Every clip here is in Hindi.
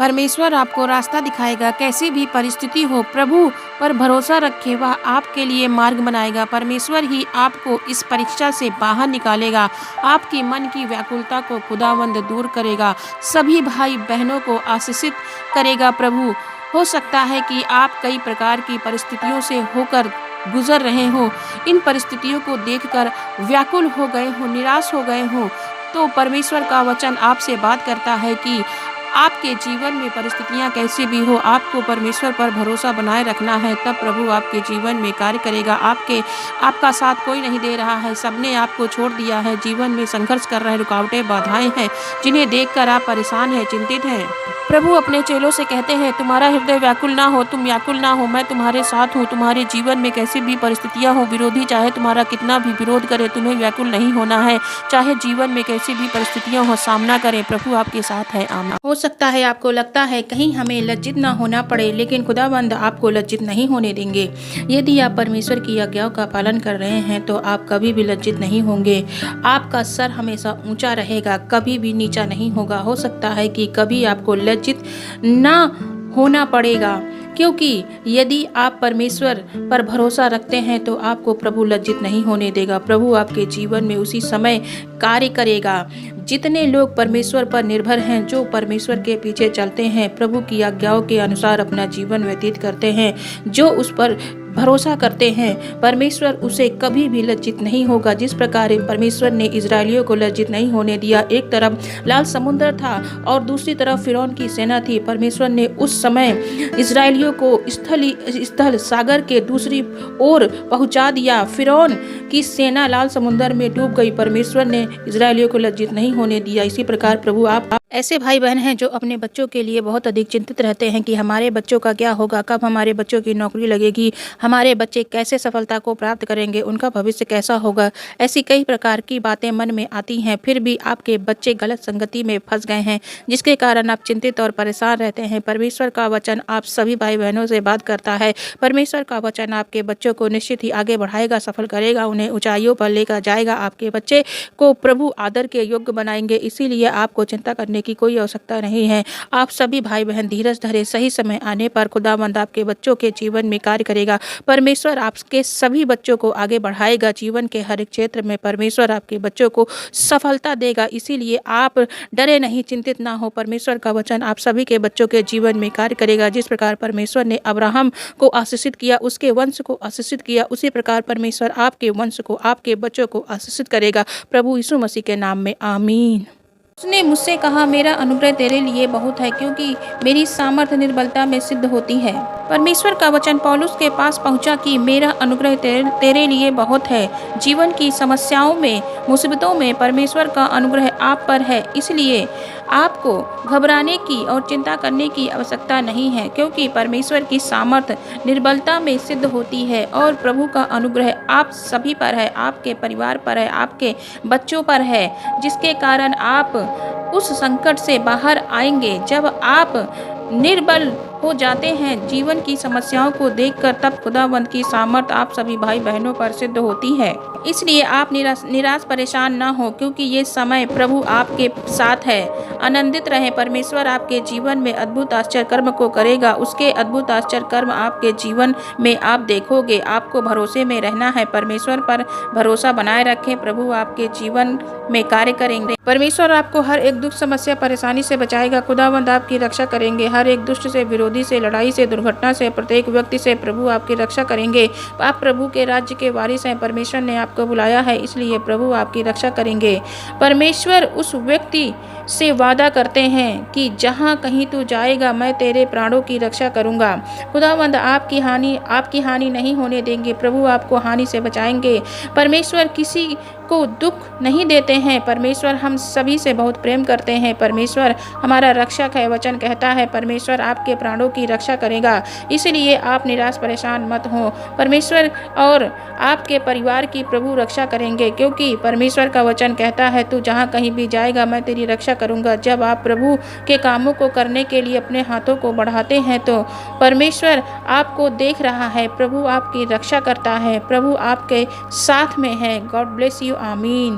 परमेश्वर आपको रास्ता दिखाएगा, कैसी भी परिस्थिति हो प्रभु पर भरोसा रखें, वह आपके लिए मार्ग बनाएगा। परमेश्वर ही आपको इस परीक्षा से बाहर निकालेगा, आपकी मन की व्याकुलता को खुदावंद दूर करेगा, सभी भाई बहनों को आशीषित करेगा प्रभु। हो सकता है कि आप कई प्रकार की परिस्थितियों से होकर गुजर रहे हो, इन परिस्थितियों को देखकर व्याकुल हो गए हो, निराश हो गए हो, तो परमेश्वर का वचन आपसे बात करता है कि आपके जीवन में परिस्थितियां कैसी भी हो, आपको परमेश्वर पर भरोसा बनाए रखना है, तब प्रभु आपके जीवन में कार्य करेगा। आपका साथ कोई नहीं दे रहा है, सबने आपको छोड़ दिया है, जीवन में संघर्ष कर रहे, रुकावटें बाधाएं हैं, जिन्हें देखकर आप परेशान हैं, चिंतित हैं। प्रभु अपने चेलों से कहते हैं, तुम्हारा हृदय व्याकुल ना हो, तुम व्याकुल ना हो, मैं तुम्हारे साथ हूँ। तुम्हारे जीवन में कैसी भी परिस्थितियां हो, विरोधी चाहे तुम्हारा कितना भी विरोध करे, तुम्हें व्याकुल नहीं होना है। चाहे जीवन में कैसी भी परिस्थितियां हो, सामना करें, प्रभु आपके साथ है। आमीन। हो सकता है आपको लगता है कहीं हमें लज्जित ना होना पड़े, लेकिन खुदावंद आपको लज्जित नहीं होने देंगे। यदि आप परमेश्वर की आज्ञाओं का पालन कर रहे हैं तो आप कभी भी लज्जित नहीं होंगे। आपका सर हमेशा ऊंचा रहेगा, कभी भी नीचा नहीं होगा। हो सकता है कि कभी आपको लज्जित ना होना पड़ेगा, क्योंकि यदि आप परमेश्वर पर भरोसा रखते हैं तो आपको प्रभु लज्जित नहीं होने देगा। प्रभु आपके जीवन में उसी समय कार्य करेगा। जितने लोग परमेश्वर पर निर्भर हैं, जो परमेश्वर के पीछे चलते हैं, प्रभु की आज्ञाओं के अनुसार अपना जीवन व्यतीत करते हैं, जो उस पर भरोसा करते हैं, परमेश्वर उसे कभी भी लज्जित नहीं होगा। जिस प्रकार परमेश्वर ने इजरायलियों को लज्जित नहीं होने दिया, एक तरफ लाल समुद्र था और दूसरी तरफ फिरौन की सेना थी, परमेश्वर ने उस समय इजरायलियों को स्थल सागर के दूसरी ओर पहुंचा दिया। फिरौन की सेना लाल समुद्र में डूब गई, परमेश्वर ने इजरायलियों को लज्जित नहीं होने दिया। इसी प्रकार प्रभु आप ऐसे भाई बहन हैं जो अपने बच्चों के लिए बहुत अधिक चिंतित रहते हैं कि हमारे बच्चों का क्या होगा, कब हमारे बच्चों की नौकरी लगेगी, हमारे बच्चे कैसे सफलता को प्राप्त करेंगे, उनका भविष्य कैसा होगा। ऐसी कई प्रकार की बातें मन में आती हैं, फिर भी आपके बच्चे गलत संगति में फंस गए हैं, जिसके कारण आप चिंतित और परेशान रहते हैं। परमेश्वर का वचन आप सभी भाई बहनों से बात करता है। परमेश्वर का वचन आपके बच्चों को निश्चित ही आगे बढ़ाएगा, सफल करेगा, उन्हें ऊंचाइयों पर लेकर जाएगा, आपके बच्चे को प्रभु आदर के योग्य बनाएंगे। इसीलिए आपको चिंता करने की कोई आवश्यकता नहीं है। आप सभी भाई बहन धीरज धरे, सही समय आने पर खुदावंद आपके बच्चों के जीवन में कार्य करेगा। परमेश्वर आपके सभी बच्चों को आगे बढ़ाएगा। जीवन के हर एक क्षेत्र में परमेश्वर आपके बच्चों को सफलता देगा। इसीलिए आप डरे नहीं, चिंतित ना हो। परमेश्वर का वचन आप सभी के बच्चों के जीवन में कार्य करेगा। जिस प्रकार परमेश्वर ने अब्राहम को आशीषित किया, उसके वंश को आशीषित किया, उसी प्रकार परमेश्वर आपके वंश को, आपके बच्चों को आशीषित करेगा। प्रभु यीशु मसीह के नाम में आमीन। उसने मुझसे कहा, मेरा अनुग्रह तेरे लिए बहुत है, क्योंकि मेरी सामर्थ निर्बलता में सिद्ध होती है। परमेश्वर का वचन पौलुस के पास पहुंचा कि मेरा अनुग्रह तेरे लिए बहुत है। जीवन की समस्याओं में, मुसीबतों में परमेश्वर का अनुग्रह आप पर है, इसलिए आपको घबराने की और चिंता करने की आवश्यकता नहीं है, क्योंकि परमेश्वर की सामर्थ निर्बलता में सिद्ध होती है और प्रभु का अनुग्रह आप सभी पर है, आपके परिवार पर है, आपके बच्चों पर है, जिसके कारण आप उस संकट से बाहर आएंगे। जब आप निर्बल हो जाते हैं जीवन की समस्याओं को देखकर, तब खुदावंद की सामर्थ आप सभी भाई बहनों पर सिद्ध होती है। इसलिए आप निराश परेशान ना हो, क्योंकि ये समय प्रभु आपके साथ है। आनंदित रहें, परमेश्वर आपके जीवन में अद्भुत आश्चर्य कर्म को करेगा। उसके अद्भुत आश्चर्य कर्म आपके जीवन में आप देखोगे। आपको भरोसे में रहना है, परमेश्वर पर भरोसा बनाए रखें, प्रभु आपके जीवन में कार्य करेंगे। परमेश्वर आपको हर एक दुख, समस्या, परेशानी से बचाएगा। खुदावंद आपकी रक्षा करेंगे। हर एक दुष्ट से, विरोधी से, लड़ाई से, दुर्घटना से, प्रत्येक व्यक्ति से प्रभु आपकी रक्षा करेंगे। आप प्रभु के राज्य के वारिस हैं। परमेश्वर ने आपको बुलाया है, इसलिए प्रभु आपकी रक्षा करेंगे। परमेश्वर उस व्यक्ति से वादा करते हैं कि जहाँ कहीं तू जाएगा, मैं तेरे प्राणों की रक्षा करूंगा। खुदावंद आपकी हानि नहीं होने देंगे। प्रभु आपको हानि से बचाएंगे। परमेश्वर किसी को दुख नहीं देते हैं। परमेश्वर हम सभी से बहुत प्रेम करते हैं। परमेश्वर हमारा रक्षक है। वचन कहता है परमेश्वर आपके प्राणों की रक्षा करेगा। इसलिए आप निराश परेशान मत हो। परमेश्वर और आपके परिवार की प्रभु रक्षा करेंगे, क्योंकि परमेश्वर का वचन कहता है तू जहाँ कहीं भी जाएगा, मैं तेरी रक्षा करूंगा। जब आप प्रभु के कामों को करने के लिए अपने हाथों को बढ़ाते हैं तो परमेश्वर आपको देख रहा है। प्रभु आपकी रक्षा करता है। प्रभु आपके साथ में है। God bless you. आमीन।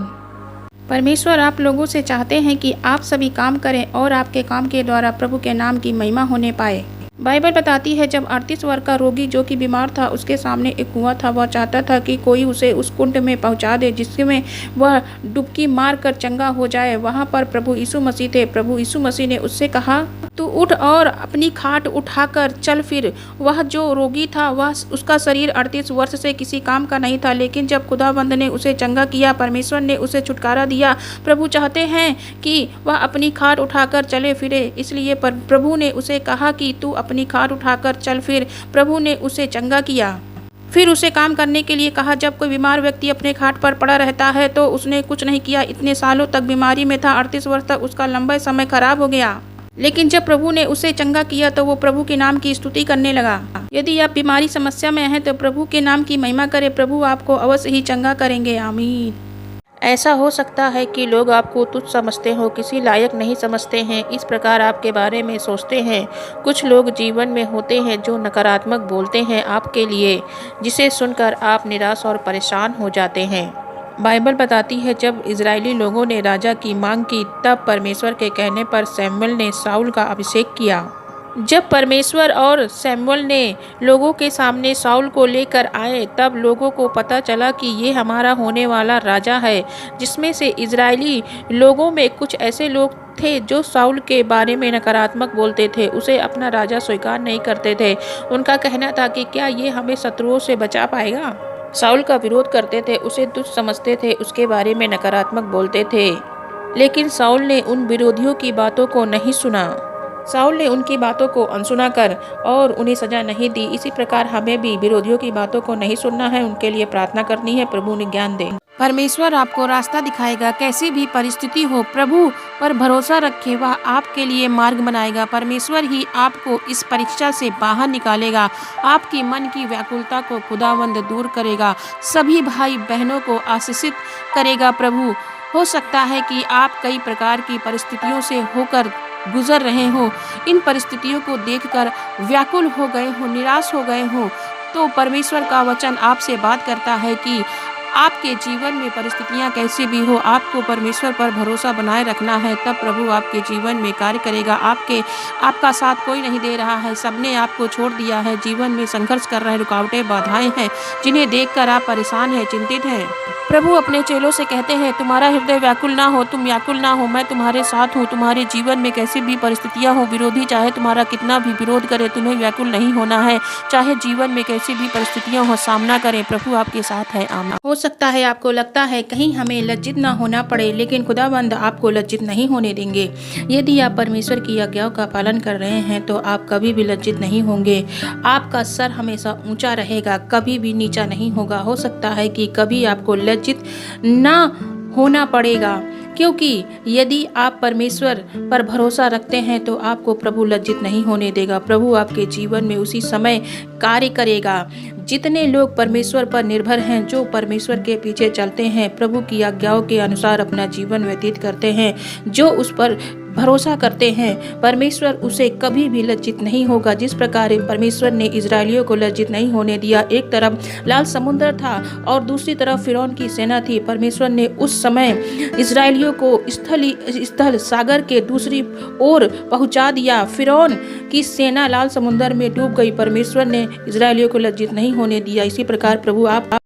परमेश्वर आप लोगों से चाहते हैं कि आप सभी काम करें और आपके काम के द्वारा प्रभु के नाम की महिमा होने पाए। बाइबल बताती है जब 38 वर्ष का रोगी जो कि बीमार था उसके सामने एक कुआं था, वह चाहता था कि कोई उसे उस कुंड में पहुंचा दे जिसमें वह डुबकी मार कर चंगा हो जाए। वहां पर प्रभु यीशु मसीह थे। प्रभु यीशु मसीह ने उससे कहा, तू उठ और अपनी खाट उठाकर चल फिर। वह जो रोगी था वह उसका शरीर 38 वर्ष से किसी काम का नहीं था, लेकिन जब खुदावंद ने उसे चंगा किया, परमेश्वर ने उसे छुटकारा दिया। प्रभु चाहते हैं कि वह अपनी खाट उठाकर चले फिरे, इसलिए प्रभु ने उसे कहा कि तू अपनी खाट उठाकर चल फिर। प्रभु ने उसे चंगा किया, फिर उसे काम करने के लिए कहा। जब कोई बीमार व्यक्ति अपने खाट पर पड़ा रहता है तो उसने कुछ नहीं किया। इतने सालों तक बीमारी में था, 38 वर्ष तक उसका लंबा समय खराब हो गया, लेकिन जब प्रभु ने उसे चंगा किया तो वो प्रभु के नाम की स्तुति करने लगा। यदि आप बीमारी समस्या में हैं तो प्रभु के नाम की महिमा करें, प्रभु आपको अवश्य ही चंगा करेंगे। आमीन। ऐसा हो सकता है कि लोग आपको तुच्छ समझते हो, किसी लायक नहीं समझते हैं, इस प्रकार आपके बारे में सोचते हैं। कुछ लोग जीवन में होते हैं जो नकारात्मक बोलते हैं आपके लिए, जिसे सुनकर आप निराश और परेशान हो जाते हैं। बाइबल बताती है जब इजरायली लोगों ने राजा की मांग की तब परमेश्वर के कहने पर शमूएल ने शाऊल का अभिषेक किया। जब परमेश्वर और शमूएल ने लोगों के सामने शाऊल को लेकर आए तब लोगों को पता चला कि ये हमारा होने वाला राजा है। जिसमें से इजरायली लोगों में कुछ ऐसे लोग थे जो शाऊल के बारे में नकारात्मक बोलते थे, उसे अपना राजा स्वीकार नहीं करते थे। उनका कहना था कि क्या ये हमें शत्रुओं से बचा पाएगा। शाऊल का विरोध करते थे, उसे तुच्छ समझते थे, उसके बारे में नकारात्मक बोलते थे। लेकिन शाऊल ने उन विरोधियों की बातों को नहीं सुना। शाऊल ने उनकी बातों को अनसुना कर और उन्हें सजा नहीं दी। इसी प्रकार हमें भी विरोधियों की बातों को नहीं सुनना है, उनके लिए प्रार्थना करनी है, प्रभु ने ज्ञान दे। परमेश्वर आपको रास्ता दिखाएगा। कैसी भी परिस्थिति हो, प्रभु पर भरोसा रखें, वह आपके लिए मार्ग बनाएगा। परमेश्वर ही आपको इस परीक्षा से बाहर निकालेगा। आपकी मन की व्याकुलता को खुदावंद दूर करेगा। सभी भाई बहनों को आशीषित करेगा प्रभु। हो सकता है कि आप कई प्रकार की परिस्थितियों से होकर गुजर रहे हो, इन परिस्थितियों को देखकर व्याकुल हो गए हो, निराश हो गए हो, तो परमेश्वर का वचन आपसे बात करता है कि आपके जीवन में परिस्थितियां कैसी भी हो, आपको परमेश्वर पर भरोसा बनाए रखना है, तब प्रभु आपके जीवन में कार्य करेगा। आपका साथ कोई नहीं दे रहा है, सबने आपको छोड़ दिया है, जीवन में संघर्ष कर रहे, रुकावटें बाधाएं हैं जिन्हें देखकर आप परेशान हैं, चिंतित हैं। प्रभु अपने चेलों से कहते हैं, तुम्हारा हृदय व्याकुल ना हो, तुम व्याकुल ना हो, मैं तुम्हारे साथ हूँ। तुम्हारे जीवन में कैसी भी परिस्थितियां हो, विरोधी चाहे तुम्हारा कितना भी विरोध करे, तुम्हें व्याकुल नहीं होना है। चाहे जीवन में कैसी भी परिस्थितियां हो, सामना करें, प्रभु आपके साथ है। आमीन। हो सकता है आपको लगता है कहीं हमें लज्जित ना होना पड़े, लेकिन खुदावंद आपको लज्जित नहीं होने देंगे। यदि आप परमेश्वर की आज्ञाओं का पालन कर रहे हैं तो आप कभी भी लज्जित नहीं होंगे। आपका सर हमेशा ऊंचा रहेगा, कभी भी नीचा नहीं होगा। हो सकता है कि कभी आपको लज्जित ना होना पड़ेगा, क्योंकि यदि आप परमेश्वर पर भरोसा रखते हैं तो आपको प्रभु लज्जित नहीं होने देगा। प्रभु आपके जीवन में उसी समय कार्य करेगा। जितने लोग परमेश्वर पर निर्भर हैं, जो परमेश्वर के पीछे चलते हैं, प्रभु की आज्ञाओं के अनुसार अपना जीवन व्यतीत करते हैं, जो उस पर भरोसा करते हैं, परमेश्वर उसे कभी भी लज्जित नहीं होगा। जिस प्रकार परमेश्वर ने इजरायलियों को लज्जित नहीं होने दिया, एक तरफ लाल समुद्र था और दूसरी तरफ फिरौन की सेना थी, परमेश्वर ने उस समय इजरायलियों को स्थल सागर के दूसरी ओर पहुंचा दिया। फिरौन की सेना लाल समुद्र में डूब गई, परमेश्वर ने इजरायलियों को लज्जित नहीं होने दिया। इसी प्रकार प्रभु आप